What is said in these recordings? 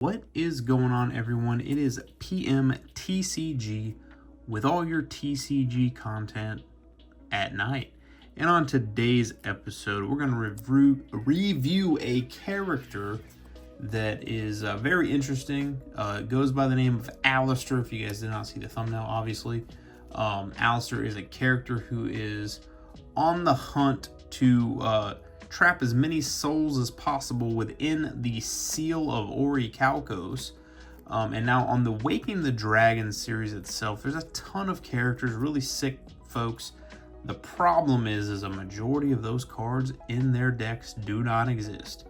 What is going on, everyone? It is PM TCG with all your TCG content at night. And on today's episode, we're going to review a character that is very interesting. It goes by the name of Allister. If you guys did not see the thumbnail, obviously. Allister is a character who is on the hunt to trap as many souls as possible within the Seal of Orichalcos. And now on the Awaken the Dragon series itself, there's a ton of characters, really sick folks. The problem is a majority of those cards in their decks do not exist.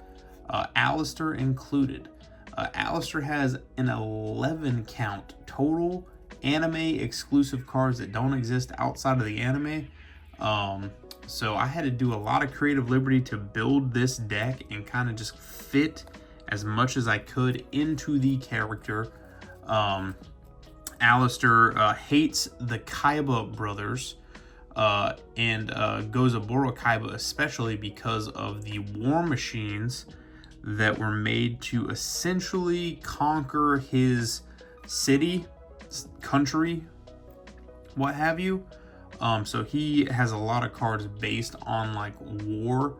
Allister included. Allister has an 11 count total anime exclusive cards that don't exist outside of the anime. So I had to do a lot of creative liberty to build this deck and kind of just fit as much as I could into the character. Allister hates the Kaiba brothers and Gozaburo Kaiba, especially because of the war machines that were made to essentially conquer his city, country, what have you. So he has a lot of cards based on like war,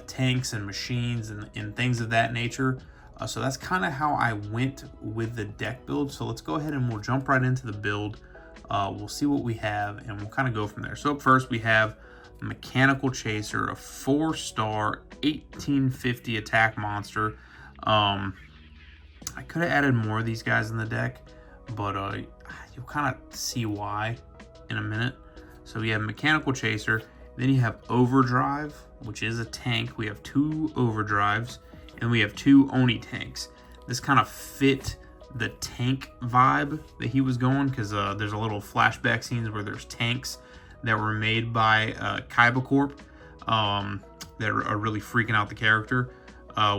tanks and machines and things of that nature. So that's kind of how I went with the deck build. So let's go ahead and we'll jump right into the build. We'll see what we have and we'll kind of go from there. So up first we have Mechanical Chaser, a 4-star 1850 attack monster. I could have added more of these guys in the deck, but you'll kind of see why in a minute. So we have Mechanical Chaser, then you have Overdrive, which is a tank. We have 2 Overdrives, and we have 2 Oni tanks. This kind of fit the tank vibe that he was going, because there's a little flashback scenes where there's tanks that were made by Kaiba Corp that are really freaking out the character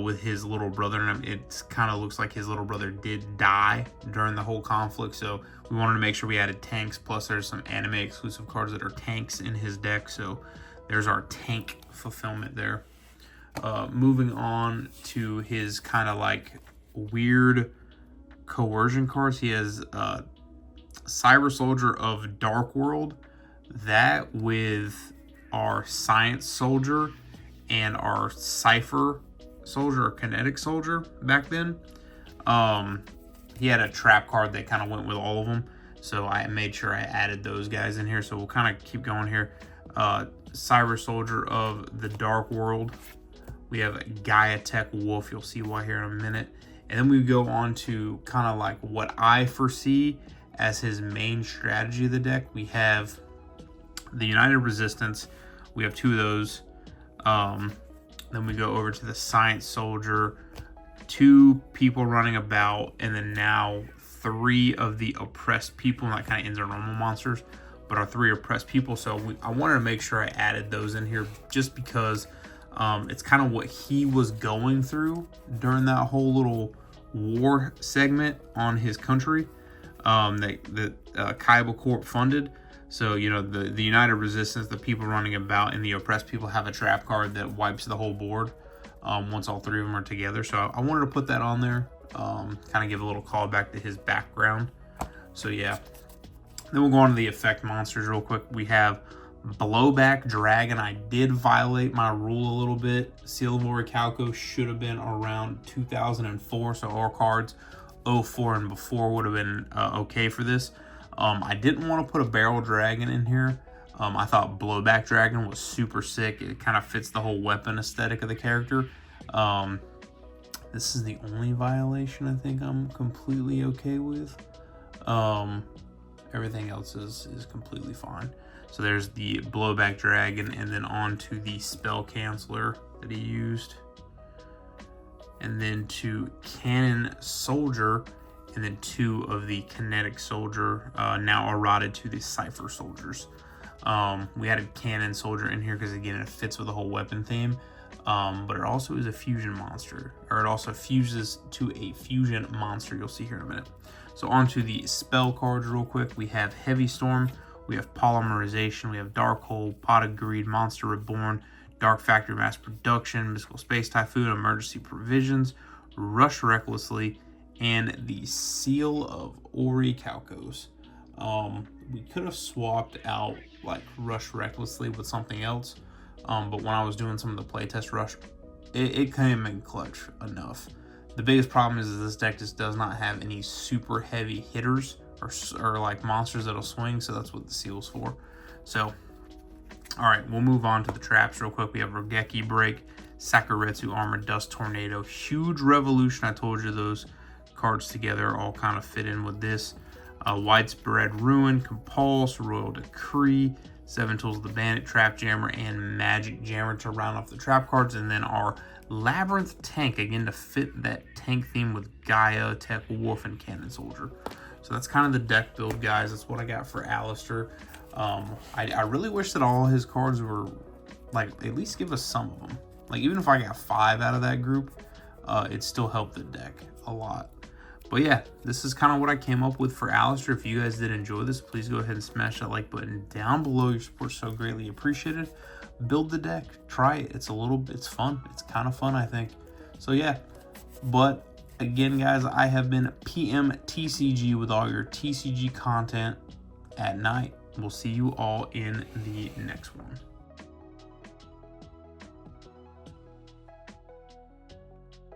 with his little brother. And it kind of looks like his little brother did die during the whole conflict, so we wanted to make sure we added tanks. Plus there's some anime exclusive cards that are tanks in his deck, so there's our tank fulfillment there. Moving on to his kind of like weird coercion cards, he has Cyber Soldier of Dark World, that with our Science Soldier and our Cipher Soldier or Kinetic Soldier back then. He had a trap card that kind of went with all of them, so I made sure I added those guys in here. So we'll kind of keep going here. Cyber Soldier of the Dark World, we have Gaia Tech Wolf, you'll see why here in a minute. And then we go on to kind of like what I foresee as his main strategy of the deck. We have the United Resistance, we have 2 of those. Then we go over to the Science Soldier, 2 people running about, and then now 3 of the oppressed people, and that kind of ends our normal monsters, but our 3 oppressed people. So I wanted to make sure I added those in here just because it's kind of what he was going through during that whole little war segment on his country that Kaiba Corp funded. So, you know, the United Resistance, the people running about, and the oppressed people have a trap card that wipes the whole board once all 3 of them are together. So I wanted to put that on there, kind of give a little callback to his background. So yeah. Then we'll go on to the effect monsters real quick. We have Blowback Dragon. I did violate my rule a little bit. Seal of Orichalcos should have been around 2004, so our cards 04 and before would have been okay for this. I didn't want to put a Barrel Dragon in here. I thought Blowback Dragon was super sick. It kind of fits the whole weapon aesthetic of the character. This is the only violation I think I'm completely okay with. Everything else is completely fine. So there's the Blowback Dragon, and then on to the Spell Canceller that he used. And then to Cannon Soldier, and then 2 of the Kinetic Soldier now allotted to the Cipher Soldiers. We added Cannon Soldier in here because, again, it fits with the whole weapon theme. But it also is a fusion monster, or it also fuses to a fusion monster. You'll see here in a minute. So on to the spell cards real quick. We have Heavy Storm, we have Polymerization, we have Dark Hole, Pot of Greed, Monster Reborn, Dark Factory Mass Production, Mystical Space Typhoon, Emergency Provisions, Rush Recklessly, and the Seal of Orichalcos. We could have swapped out like Rush Recklessly with something else, but when I was doing some of the playtest Rush, it came in clutch enough. The biggest problem is this deck just does not have any super heavy hitters or like monsters that'll swing, so that's what the Seal's for. So, all right, we'll move on to the traps real quick. We have Rogeki Break, Sakuretsu Armor, Dust Tornado, Huge Revolution. I told you those cards together all kind of fit in with this. Widespread Ruin, Compulse, Royal Decree, 7 Tools of the Bandit, Trap Jammer, and Magic Jammer to round off the trap cards. And then our Labyrinth Tank, again to fit that tank theme with Gaia, Tech Wolf, and Cannon Soldier. So that's kind of the deck build, guys. That's what I got for Allister. I really wish that all his cards were, like, at least give us some of them. Like, even if I got 5 out of that group, it still helped the deck a lot. But yeah, this is kind of what I came up with for Allister. If you guys did enjoy this, please go ahead and smash that like button down below. Your support is so greatly appreciated. Build the deck, try it. It's fun. It's kind of fun, I think. So yeah, but again, guys, I have been PM TCG with all your TCG content at night. We'll see you all in the next one.